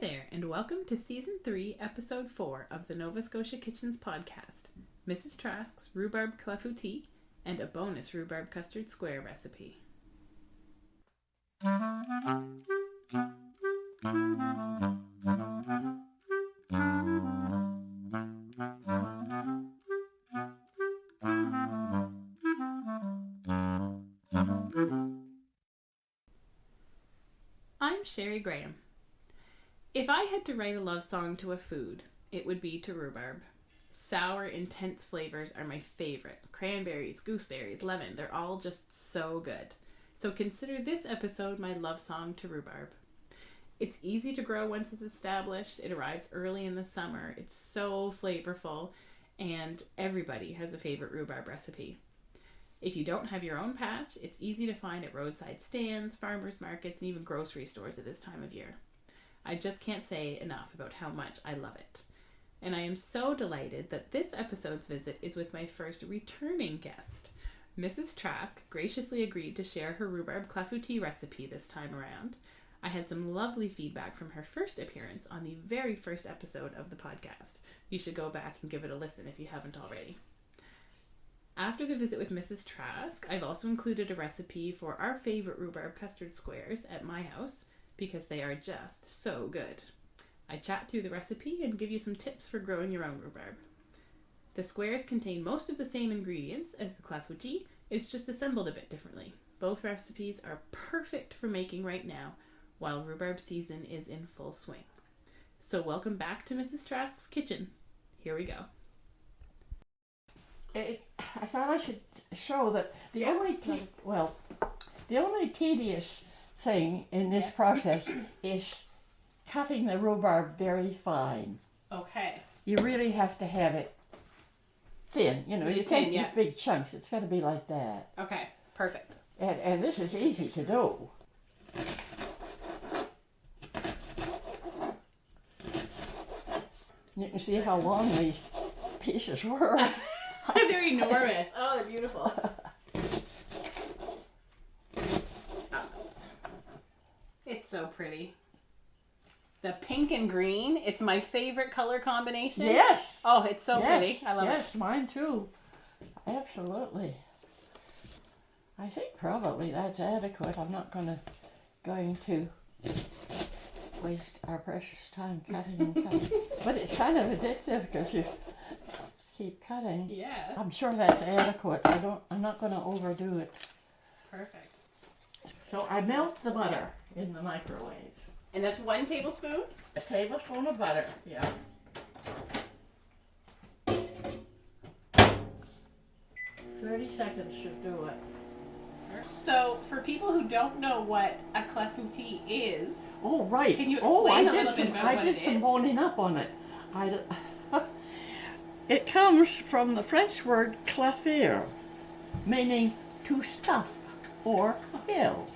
there, and welcome to Season 3, Episode 4 of the Nova Scotia Kitchens podcast, Mrs. Trask's Rhubarb Clafoutis, and a bonus rhubarb custard square recipe. I'm Sherrie Graham. If I had to write a love song to a food, it would be to rhubarb. Sour, intense flavors are my favorite. Cranberries, gooseberries, lemon, they're all just so good. So consider this episode my love song to rhubarb. It's easy to grow once it's established. It arrives early in the summer. It's so flavorful, and everybody has a favorite rhubarb recipe. If you don't have your own patch, it's easy to find at roadside stands, farmers markets, and even grocery stores at this time of year. I just can't say enough about how much I love it. And I am so delighted that this episode's visit is with my first returning guest. Mrs. Trask graciously agreed to share her rhubarb clafoutis recipe this time around. I had some lovely feedback from her first appearance on the very first episode of the podcast. You should go back and give it a listen if you haven't already. After the visit with Mrs. Trask, I've also included a recipe for our favorite rhubarb custard squares at my house because they are just so good. I chat through the recipe and give you some tips for growing your own rhubarb. The squares contain most of the same ingredients as the clafoutis, it's just assembled a bit differently. Both recipes are perfect for making right now, while rhubarb season is in full swing. So welcome back to Mrs. Trask's kitchen. Here we go. I thought I should show that the only tedious thing in this process is cutting the rhubarb very fine. Okay. You really have to have it thin. You know, Really you take thin, these big chunks. It's got to be like that. Okay, perfect. And this is easy to do. You can see how long these pieces were. They're enormous. Oh, they're beautiful. It's so pretty. The pink and green, it's my favorite color combination. Yes. Oh, it's so pretty. I love it. Yes, mine too. Absolutely. I think probably that's adequate. I'm not going to waste our precious time cutting and cutting. But it's kind of addictive because you keep cutting. Yeah. I'm sure that's adequate. I'm not going to overdo it. Perfect. So I melt the butter in the microwave. And that's 1 tablespoon? A tablespoon of butter, yeah. 30 seconds should do it. So, for people who don't know what a clafoutis is, oh, right. Can you explain a little bit about what it is? I did some boning up on it. It comes from the French word claffer, meaning to stuff or fill.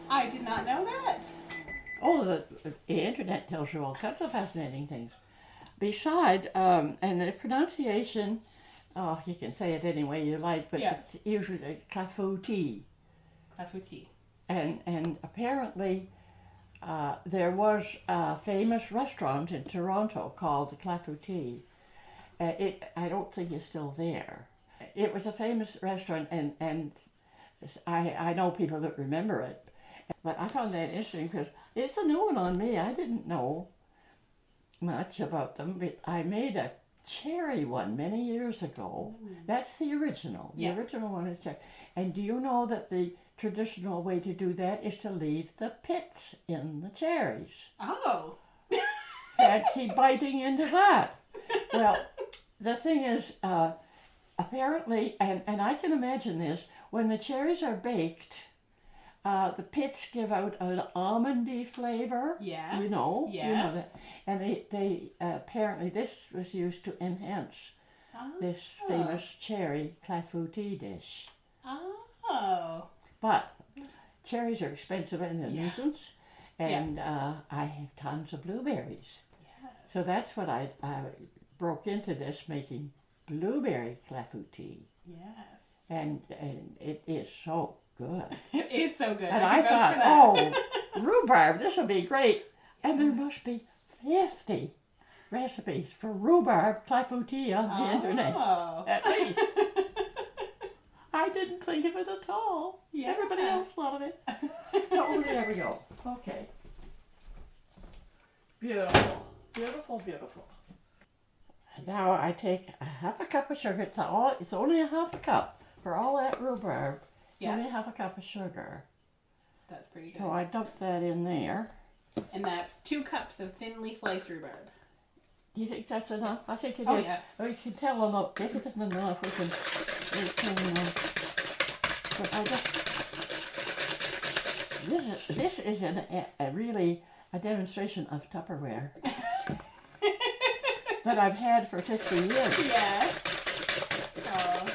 I did not know that. Oh, the internet tells you all kinds of fascinating things. Beside, and the pronunciation, you can say it any way you like, but it's usually clafoutis. Clafoutis. And apparently there was a famous restaurant in Toronto called the Clafoutis. I don't think it's still there. It was a famous restaurant, and I know people that remember it. But I found that interesting because it's a new one on me. I didn't know much about them, but I made a cherry one many years ago. That's the original. The original one is cherry. And do you know that the traditional way to do that is to leave the pits in the cherries? Oh. Fancy biting into that. Well, the thing is, apparently, and I can imagine this, when the cherries are baked, the pits give out an almondy flavor. Yes. You know Yes. that. And they apparently this was used to enhance this famous cherry clafoutis dish. Oh. But cherries are expensive and a nuisance, and I have tons of blueberries. Yes. So that's what I broke into this, making blueberry clafoutis. Yes. And it is so good. It is so good. And I thought, oh, rhubarb, this will be great. And there must be 50 recipes for rhubarb clafoutis on the internet. At least. I didn't think of it at all. Yeah. Everybody else thought of it. So there we go. Okay. Beautiful. Beautiful, beautiful. And now I take a half a cup of sugar. It's only a half a cup for all that rhubarb. Yeah. Only a half a cup of sugar. That's pretty good. So I dump that in there. And that's 2 cups of thinly sliced rhubarb. Do you think that's enough? I think it is. Yeah. We can tell enough. If it isn't enough, we can but I just, this is a really a demonstration of Tupperware that I've had for 50 years. Yeah. Oh.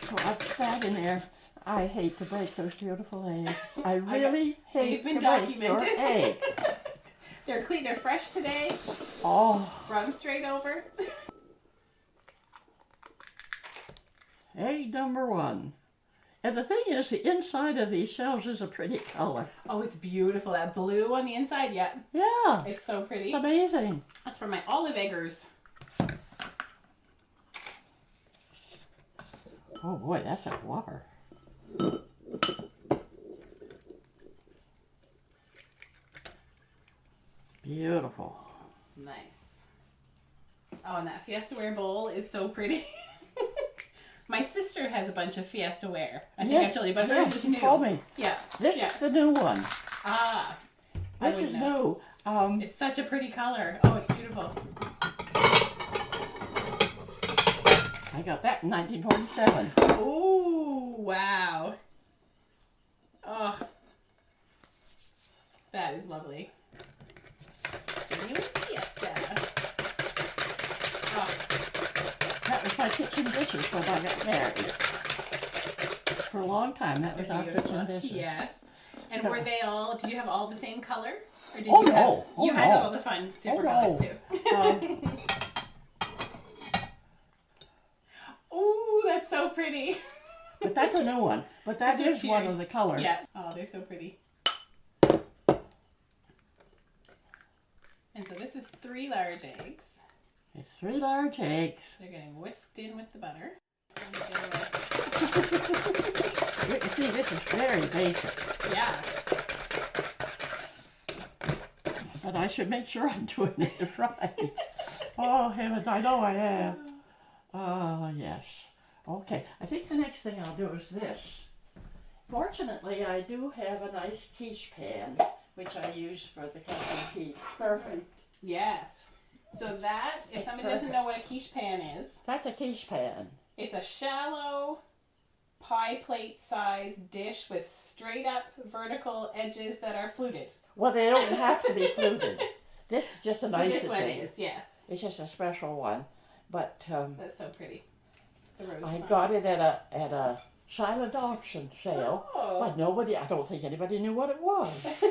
So I put that in there. I hate to break those beautiful eggs. I really hate to break your eggs. They're clean. They're fresh today. Oh. Brought them straight over. Egg number 1. And the thing is, the inside of these shells is a pretty color. Oh, it's beautiful. That blue on the inside, yeah. Yeah. It's so pretty. It's amazing. That's for my olive eggers. Oh boy, that's a whopper. Beautiful. Nice. Oh, and that Fiesta Ware bowl is so pretty. My sister has a bunch of Fiesta Ware. I think I told you, but hers is new. Told me. Yeah. This is the new one. Ah. This is new. It's such a pretty color. Oh, it's beautiful. I got that in 1947. Oh, wow. Oh. That is lovely. Genuine Fiesta. Oh. That was my kitchen dishes when I got married. For a long time, that was our kitchen dishes. Yes. And were they all, did you have all the same color? Or did you had all the fun different colors too? Oh, that's so pretty. But that's a new one. But that is one of the colors. Yeah. Oh, they're so pretty. And so this is 3 large eggs. It's 3 large eggs. They're getting whisked in with the butter. You can see this is very basic. Yeah. But I should make sure I'm doing it right. Oh, heavens, I know I am. Oh, yes. Okay, I think the next thing I'll do is this. Fortunately, I do have a nice quiche pan, which I use for the clafoutis. Perfect. Yes. So that, if somebody doesn't know what a quiche pan is. That's a quiche pan. It's a shallow pie plate sized dish with straight up vertical edges that are fluted. Well, they don't have to be fluted. This is just a nicety. This one is, yes. It's just a special one. But that's so pretty. I got it at a silent auction sale. Oh. But I don't think anybody knew what it was.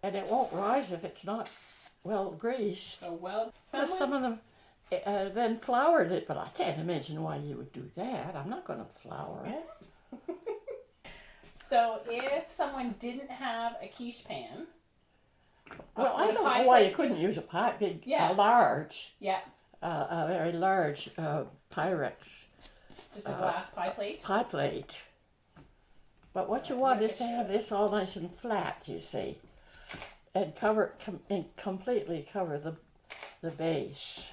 And it won't rise if it's not well greased. Oh, well. Some of them then floured it, but I can't imagine why you would do that. I'm not going to flour it. So if someone didn't have a quiche pan, well, I don't know why you couldn't use a large, a very large Pyrex. Just a glass pie plate. Pie plate. But what you want is to have this all nice and flat, you see, and completely cover the base,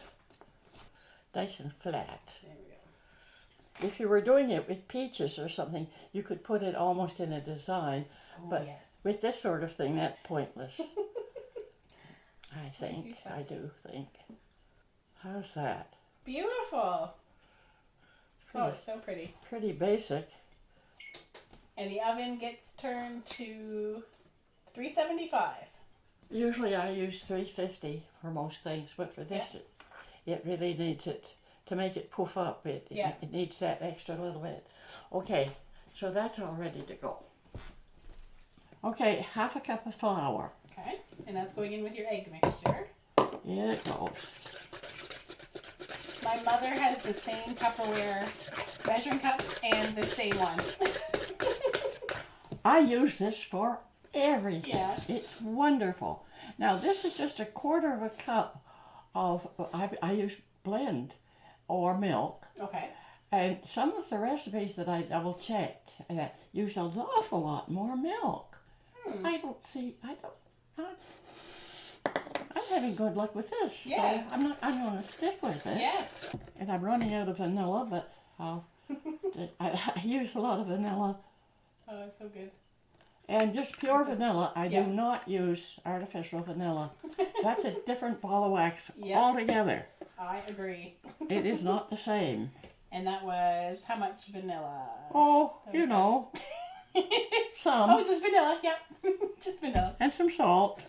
nice and flat. There we go. If you were doing it with peaches or something, you could put it almost in a design. Oh, but yes. with this sort of thing, that's pointless. I do think. How's that? Beautiful. Oh, it's so pretty. Pretty basic. And the oven gets turned to 375. Usually I use 350 for most things, but for this, it really needs it to make it poof up. It needs that extra little bit. Okay, so that's all ready to go. Okay, half a cup of flour. Okay, and that's going in with your egg mixture. In it goes. My mother has the same Tupperware measuring cups and the same one. I use this for everything. Yeah. It's wonderful. Now this is just a quarter of a cup of, I use blend or milk. Okay. And some of the recipes that I double checked use an awful lot more milk. I'm having good luck with this. Yeah. So I'm going to stick with it. Yeah. And I'm running out of vanilla, but I use a lot of vanilla. Oh, that's so good. And just pure vanilla. I Yeah. do not use artificial vanilla. That's a different ball of wax Yeah. altogether. I agree. It is not the same. And that was how much vanilla? Oh, you know, some. Oh, just vanilla. Yep. Just vanilla. And some salt.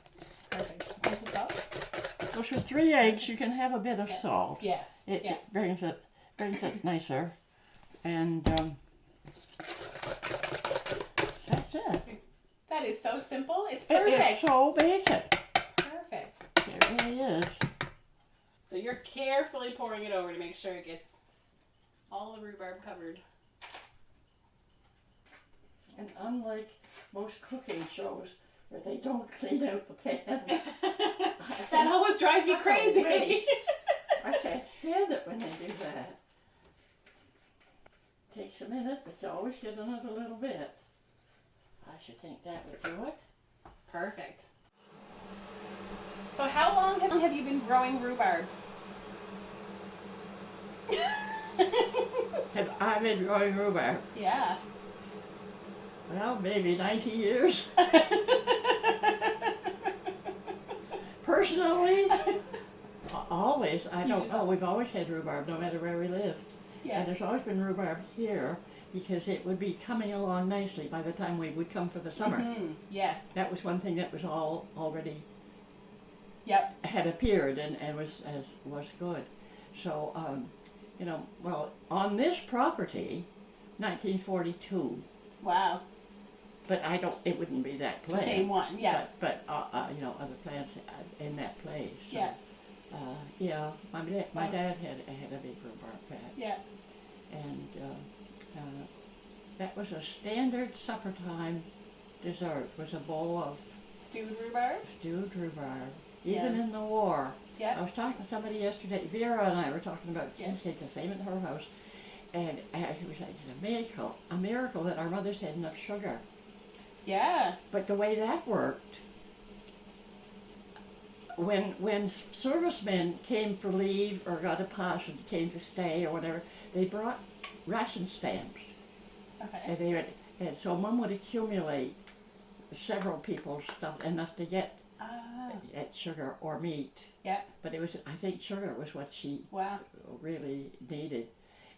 Perfect. Bunch of salt. Because with 3 eggs, you can have a bit of salt. Yes. It Yeah. brings it nicer. And that's it. That is so simple. It's It perfect. is so basic. Perfect. It really is. So you're carefully pouring it over to make sure it gets all the rhubarb covered. And unlike most cooking shows where they don't clean out the pan, That always drives me crazy. I can't stand it when they do that. Takes a minute, but you always get another little bit. I should think that would do it. Perfect. So how long have you been growing rhubarb? Have I been growing rhubarb? Yeah. Well, maybe 90 years. Personally, always. I don't know. We've always had rhubarb, no matter where we lived. Yeah. And there's always been rhubarb here because it would be coming along nicely by the time we would come for the summer. Mm-hmm. Yes. That was one thing that was all already Yep. had appeared and was good. So, well, on this property, 1942. Wow. But it wouldn't be that place. Same one. Yeah. But other plants in that place. So, Yeah. my dad had a big rhubarb patch. Yeah. And that was a standard supper time dessert. Was a bowl of Stewed rhubarb. stewed rhubarb. Even Yeah. in the war. Yeah. I was talking to somebody yesterday. Vera and I were talking about. She Yeah. said the same at her house, and she was like, "It's a miracle that our mothers had enough sugar." Yeah. But the way that worked, when servicemen came for leave or got a pass and came to stay or whatever, they brought ration stamps, Okay. and so Mom would accumulate several people's stuff enough to get sugar or meat. Yeah. But I think sugar was what she Wow. really needed,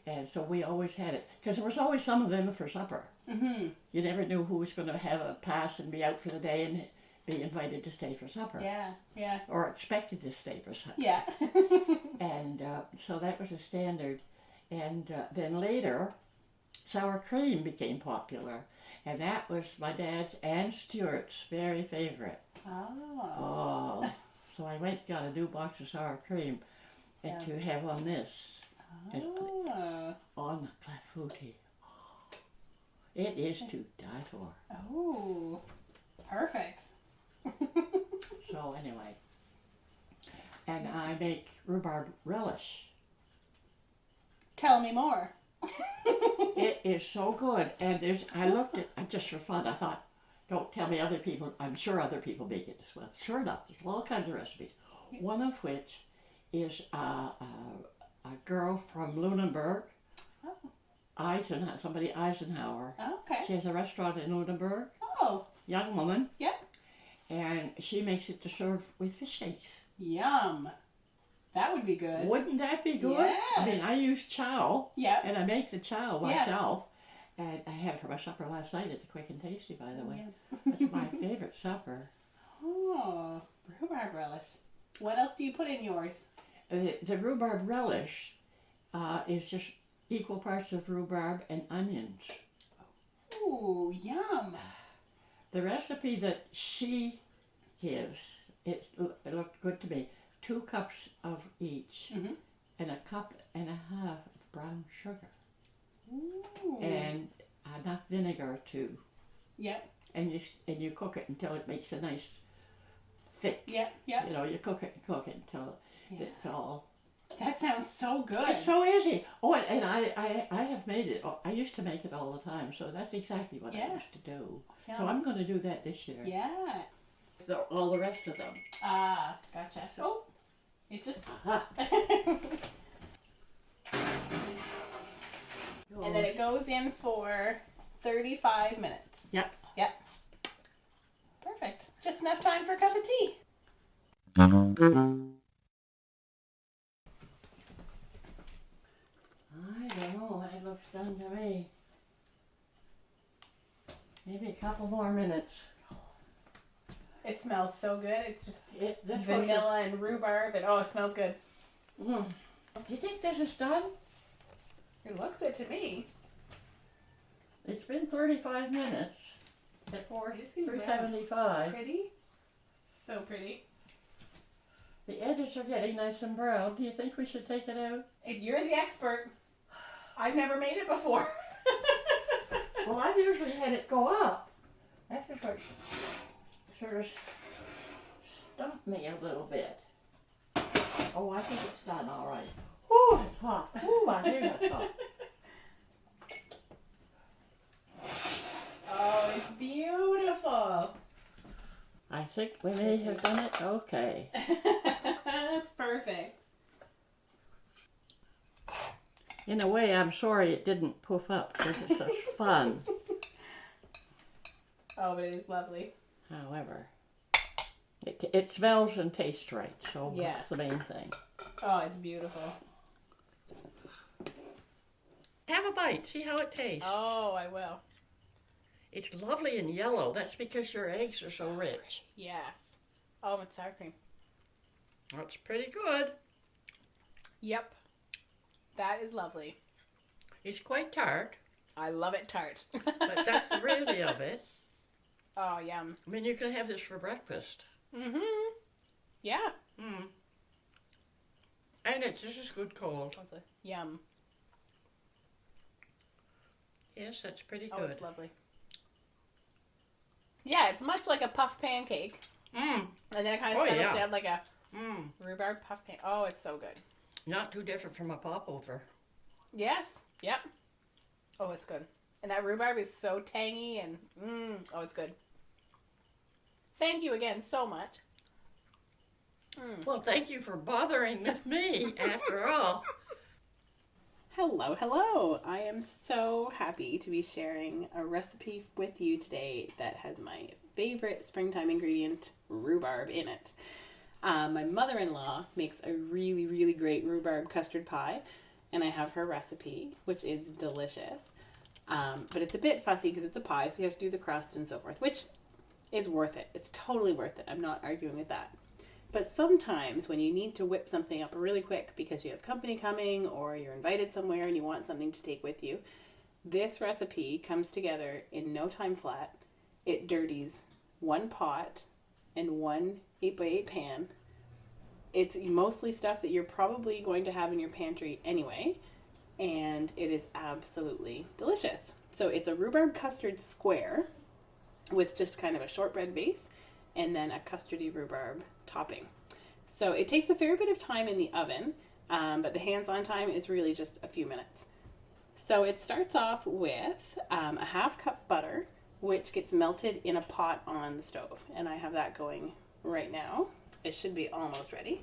and so we always had it because there was always some of them for supper. Mm-hmm. You never knew who was going to have a pass and be out for the day and be invited to stay for supper. Yeah. Yeah. Or expected to stay for supper. Yeah. And so that was a standard. And then later, sour cream became popular. And that was my dad's and Stuart's very favorite. Oh. So I went and got a new box of sour cream and to have on this. Oh. On the Clafoutis. It is to die for. Oh. Perfect. So anyway, and I make rhubarb relish. Tell me more. It is so good, and I looked at just for fun. I thought, don't tell me other people. I'm sure other people make it as well. Sure enough, there's all kinds of recipes. One of which is a girl from Lunenburg. Somebody Eisenhower. Okay. She has a restaurant in Lunenburg. Oh. Young woman. Yep. And she makes it to serve with fish cakes. Yum. That would be good. Wouldn't that be good? Yeah. I mean, I use chow. Yep. And I make the chow myself. And I had it for my supper last night at the Quick and Tasty, by the way. That's my favorite supper. Oh, rhubarb relish. What else do you put in yours? The rhubarb relish is just equal parts of rhubarb and onions. Ooh, yum. The recipe that she gives, it looked good to me. 2 cups of each, and a cup and a half of brown sugar. Ooh. And enough vinegar too. Yep. and you cook it until it makes a nice thick. Yeah, yeah. You know, you cook it until it's all. That sounds so good. It's so easy. Oh, and I have made it. I used to make it all the time, so that's exactly what I used to do. Yeah. So I'm going to do that this year. Yeah. All the rest of them. Ah, gotcha. So, it just... And then it goes in for 35 minutes. Yep. Yep. Perfect. Just enough time for a cup of tea. I don't know. It looks done to me. Maybe a couple more minutes. It smells so good. It's just vanilla vanilla and rhubarb, and it smells good. Do you think this is done? It looks it to me. It's been 35 minutes at 375. Pretty. So pretty. The edges are getting nice and brown. Do you think we should take it out? If you're the expert. I've never made it before. Well, I've usually had it go up. That's just what sort of stumped me a little bit. Oh, I think it's done all right. Ooh, it's hot. Ooh, I think it's hot. Oh, it's beautiful. I think we may have done it okay. That's perfect. In a way, I'm sorry it didn't poof up because it's such fun. Oh, but it is lovely. However, it smells and tastes right, so that's the main thing. Oh, it's beautiful. Have a bite. See how it tastes. Oh, I will. It's lovely and yellow. That's because your eggs are so rich. Yes. Oh, it's sour cream. That's pretty good. Yep. That is lovely. It's quite tart. I love it tart. But that's the beauty of it. Oh, yum. I mean, you can have this for breakfast. Mm-hmm. Yeah. Mm. And it's just as good cold. Yum. Yes, that's pretty good. Oh, it's lovely. Yeah, it's much like a puff pancake. Mm. And then it kind of settles down like a rhubarb puff pancake. Oh, it's so good. Not too different from a popover. Yes. Yep. Oh, it's good. And that rhubarb is so tangy and oh, it's good. Thank you again so much. Well, thank you for bothering with me after all. Hello, hello. I am so happy to be sharing a recipe with you today that has my favorite springtime ingredient, rhubarb, in it. My mother-in-law makes a really, really great rhubarb custard pie, and I have her recipe, which is delicious. But it's a bit fussy because it's a pie, so you have to do the crust and so forth, which is worth it. It's totally worth it. I'm not arguing with that. But sometimes when you need to whip something up really quick because you have company coming or you're invited somewhere and you want something to take with you, this recipe comes together in no time flat. It dirties one pot and one 8x8 pan. It's mostly stuff that you're probably going to have in your pantry anyway, and it is absolutely delicious. So it's a rhubarb custard square with just kind of a shortbread base and then a custardy rhubarb topping. So it takes a fair bit of time in the oven, but the hands-on time is really just a few minutes. So it starts off with a half cup butter, which gets melted in a pot on the stove. And I have that going right now. It should be almost ready.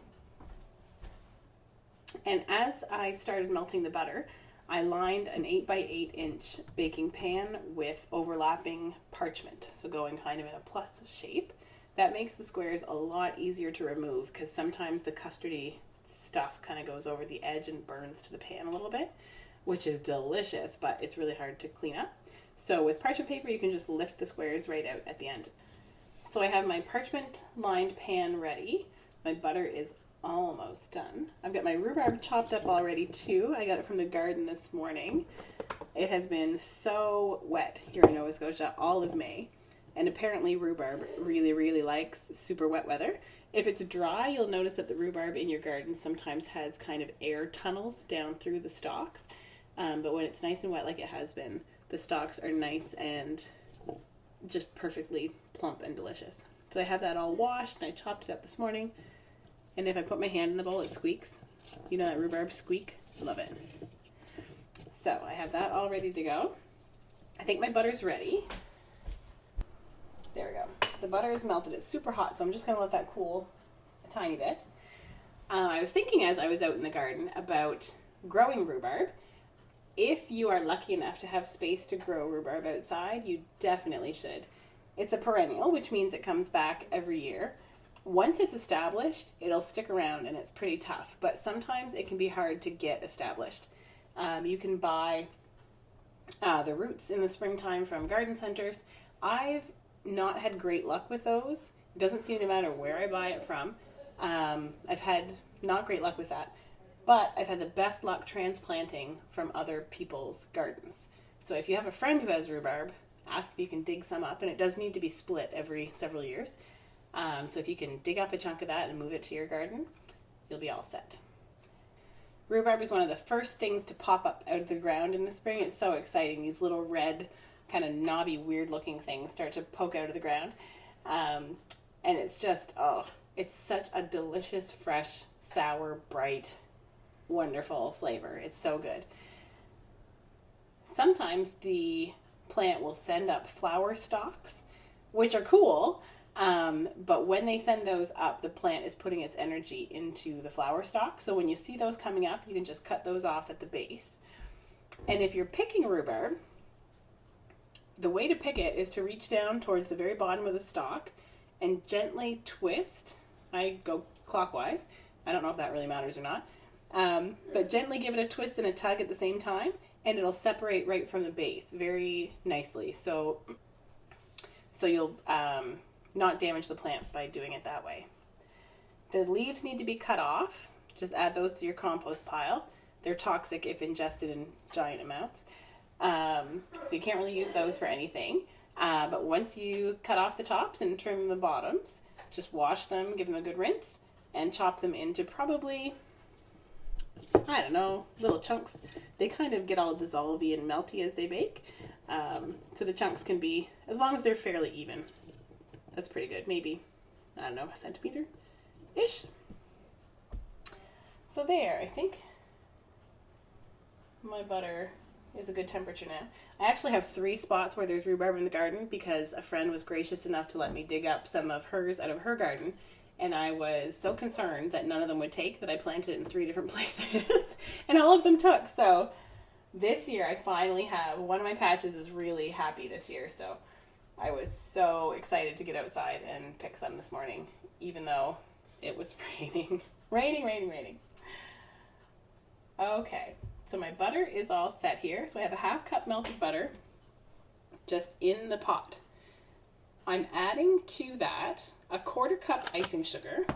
And as I started melting the butter, I lined an 8x8 inch baking pan with overlapping parchment. So going kind of in a plus shape. That makes the squares a lot easier to remove because sometimes the custardy stuff kind of goes over the edge and burns to the pan a little bit, which is delicious, but it's really hard to clean up. So with parchment paper, you can just lift the squares right out at the end. So I have my parchment lined pan ready. My butter is almost done. I've got my rhubarb chopped up already too. I got it from the garden this morning. It has been so wet here in Nova Scotia all of May. And apparently rhubarb really, really likes super wet weather. If it's dry, you'll notice that the rhubarb in your garden sometimes has kind of air tunnels down through the stalks. But when it's nice and wet like it has been, the stalks are nice and just perfectly plump and delicious. So I have that all washed, and I chopped it up this morning. And if I put my hand in the bowl, it squeaks. You know that rhubarb squeak? I love it. So I have that all ready to go. I think my butter's ready. There we go. The butter is melted. It's super hot, so I'm just going to let that cool a tiny bit. I was thinking as I was out in the garden about growing rhubarb. If you are lucky enough to have space to grow rhubarb outside, you definitely should. It's a perennial, which means it comes back every year. Once it's established, it'll stick around and it's pretty tough, but sometimes it can be hard to get established. You can buy the roots in the springtime from garden centers. I've not had great luck with those. It doesn't seem to matter where I buy it from. I've had not great luck with that, but I've had the best luck transplanting from other people's gardens. So if you have a friend who has rhubarb, ask if you can dig some up, and it does need to be split every several years. So if you can dig up a chunk of that and move it to your garden, you'll be all set. Rhubarb is one of the first things to pop up out of the ground in the spring. It's so exciting. These little red, kind of knobby, weird-looking things start to poke out of the ground. And it's just, it's such a delicious, fresh, sour, bright, wonderful flavor. It's so good. Sometimes the plant will send up flower stalks, which are cool. But when they send those up, the plant is putting its energy into the flower stalk. So when you see those coming up, you can just cut those off at the base. And if you're picking rhubarb, the way to pick it is to reach down towards the very bottom of the stalk and gently twist. I go clockwise. I don't know if that really matters or not. But gently give it a twist and a tug at the same time, and it'll separate right from the base very nicely. So you'll not damage the plant by doing it that way. The leaves need to be cut off. Just add those to your compost pile. They're toxic if ingested in giant amounts. So you can't really use those for anything. But once you cut off the tops and trim the bottoms, just wash them, give them a good rinse, and chop them into probably, I don't know, little chunks. They kind of get all dissolvey and melty as they bake. So the chunks can be, as long as they're fairly even. That's pretty good. Maybe, I don't know, a centimeter-ish. So there, I think my butter is a good temperature now. I actually have 3 spots where there's rhubarb in the garden because a friend was gracious enough to let me dig up some of hers out of her garden. And I was so concerned that none of them would take that I planted it in 3 different places. And all of them took. So this year I finally have, one of my patches is really happy this year. So I was so excited to get outside and pick some this morning, even though it was raining. Raining. Okay, so my butter is all set here. So I have a 1/2 cup melted butter just in the pot. I'm adding to that a 1/4 cup icing sugar.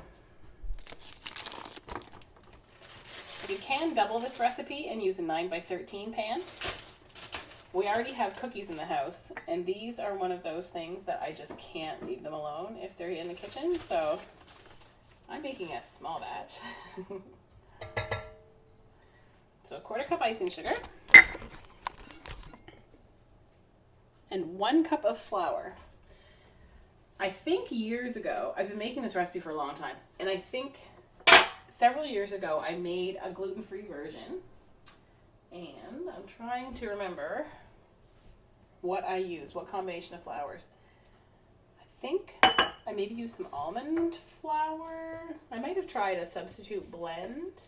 You can double this recipe and use a 9x13 pan. We already have cookies in the house, and these are one of those things that I just can't leave them alone if they're in the kitchen, so I'm making a small batch. So a 1/4 cup icing sugar and 1 cup of flour. I think years ago, I've been making this recipe for a long time, and I think several years ago I made a gluten-free version, and I'm trying to remember what I used, what combination of flours. I think I maybe used some almond flour. I might have tried a substitute blend.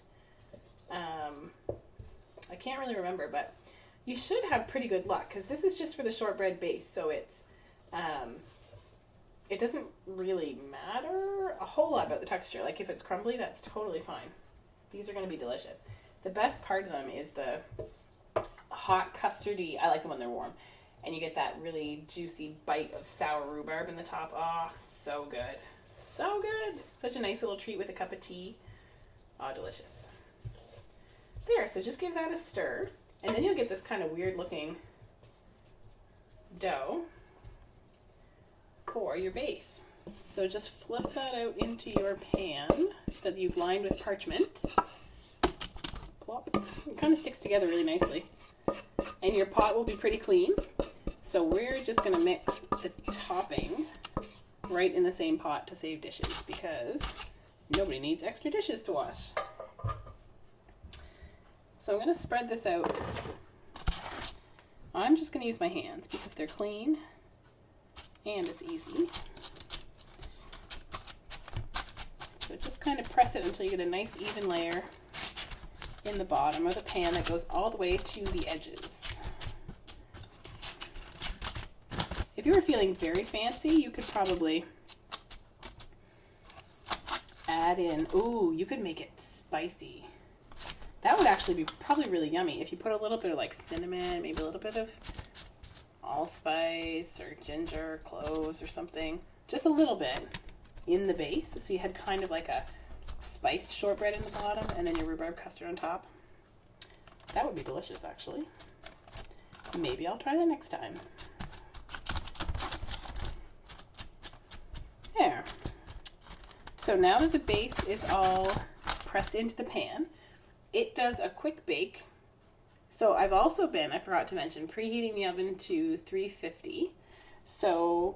I can't really remember, but you should have pretty good luck because this is just for the shortbread base, so it's it doesn't really matter a whole lot about the texture. Like if it's crumbly, that's totally fine. These are going to be delicious. The best part of them is the hot custardy. I like them when they're warm. And you get that really juicy bite of sour rhubarb in the top. Oh, so good. So good. Such a nice little treat with a cup of tea. Oh, delicious. There, so just give that a stir. And then you'll get this kind of weird looking dough for your base. So just flip that out into your pan that you've lined with parchment. Plop. It kind of sticks together really nicely. And your pot will be pretty clean. So we're just going to mix the topping right in the same pot to save dishes, because nobody needs extra dishes to wash. So I'm going to spread this out. I'm just going to use my hands because they're clean and it's easy. So just kind of press it until you get a nice even layer in the bottom of the pan that goes all the way to the edges. If you were feeling very fancy, you could probably add in, you could make it spicy. That would actually be probably really yummy if you put a little bit of like cinnamon, maybe a little bit of allspice or ginger, cloves or something. Just a little bit in the base. So you had kind of like a spiced shortbread in the bottom and then your rhubarb custard on top. That would be delicious, actually. Maybe I'll try that next time. There. So now that the base is all pressed into the pan, it does a quick bake. So I've also been, I forgot to mention, preheating the oven to 350. So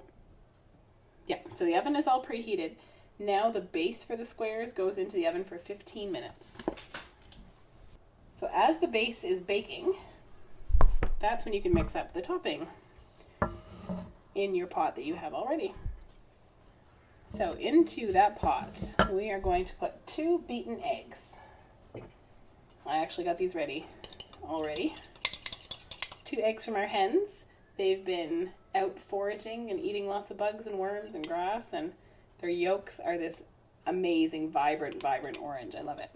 yeah, so the oven is all preheated. Now the base for the squares goes into the oven for 15 minutes. So as the base is baking, that's when you can mix up the topping in your pot that you have already. So into that pot, we are going to put 2 beaten eggs. I actually got these ready already. 2 eggs from our hens. They've been out foraging and eating lots of bugs and worms and grass, and their yolks are this amazing, vibrant orange. I love it.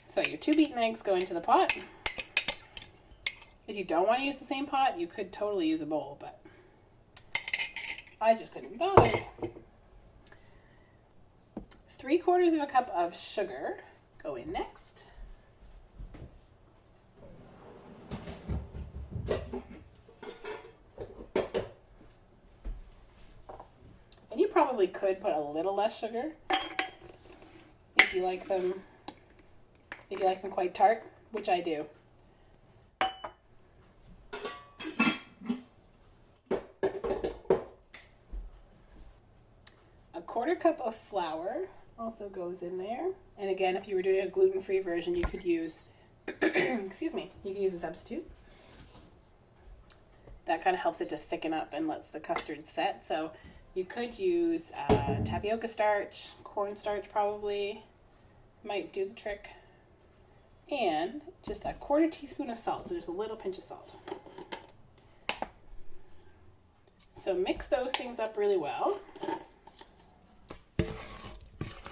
So your 2 beaten eggs go into the pot. If you don't want to use the same pot, you could totally use a bowl, but I just couldn't be bothered. 3/4 cup of sugar go in next. And you probably could put a little less sugar if you like them quite tart, which I do. A 1/4 cup of flour also goes in there. And again, if you were doing a gluten-free version, you could use, excuse me, you could use a substitute. That kind of helps it to thicken up and lets the custard set. So you could use tapioca starch, cornstarch probably, might do the trick. And just a 1/4 teaspoon of salt, so just a little pinch of salt. So mix those things up really well.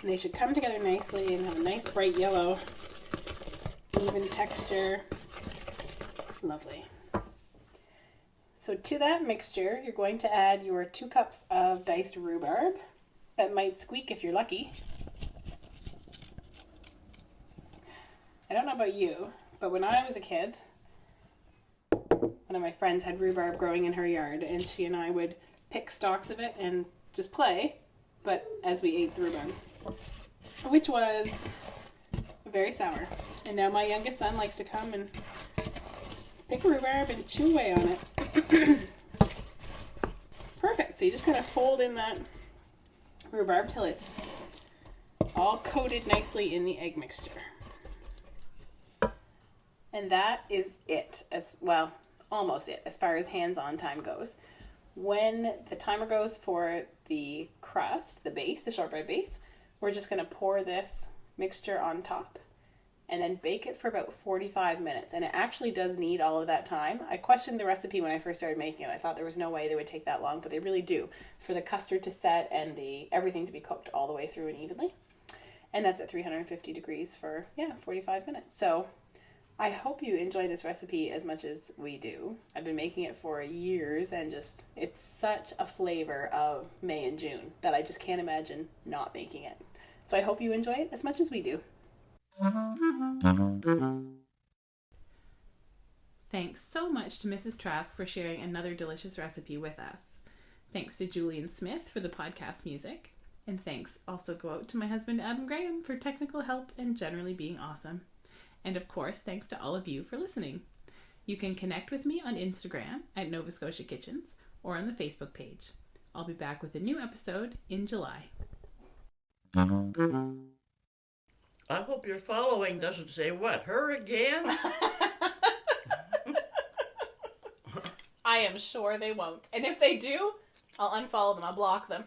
And they should come together nicely and have a nice bright yellow, even texture. Lovely. So to that mixture, you're going to add your 2 cups of diced rhubarb. That might squeak if you're lucky. I don't know about you, but when I was a kid, one of my friends had rhubarb growing in her yard, and she and I would pick stalks of it and just play, but as we ate the rhubarb, which was very sour. And now my youngest son likes to come and pick rhubarb and chew away on it. Perfect. So you just kind of fold in that rhubarb till it's all coated nicely in the egg mixture. And that is it, as well, almost it, as far as hands-on time goes. When the timer goes for the crust, the base, the shortbread base, we're just going to pour this mixture on top and then bake it for about 45 minutes. And it actually does need all of that time. I questioned the recipe when I first started making it. I thought there was no way they would take that long, but they really do, for the custard to set and everything to be cooked all the way through and evenly. And that's at 350 degrees for, 45 minutes. So I hope you enjoy this recipe as much as we do. I've been making it for years, and it's such a flavor of May and June that I just can't imagine not making it. So I hope you enjoy it as much as we do. Thanks so much to Mrs. Trask for sharing another delicious recipe with us. Thanks to Julian Smith for the podcast music. And thanks also go out to my husband Adam Graham for technical help and generally being awesome. And of course, thanks to all of you for listening. You can connect with me on Instagram at Nova Scotia Kitchens or on the Facebook page. I'll be back with a new episode in July. I hope your following doesn't say, what, her again? I am sure they won't. And if they do, I'll unfollow them. I'll block them.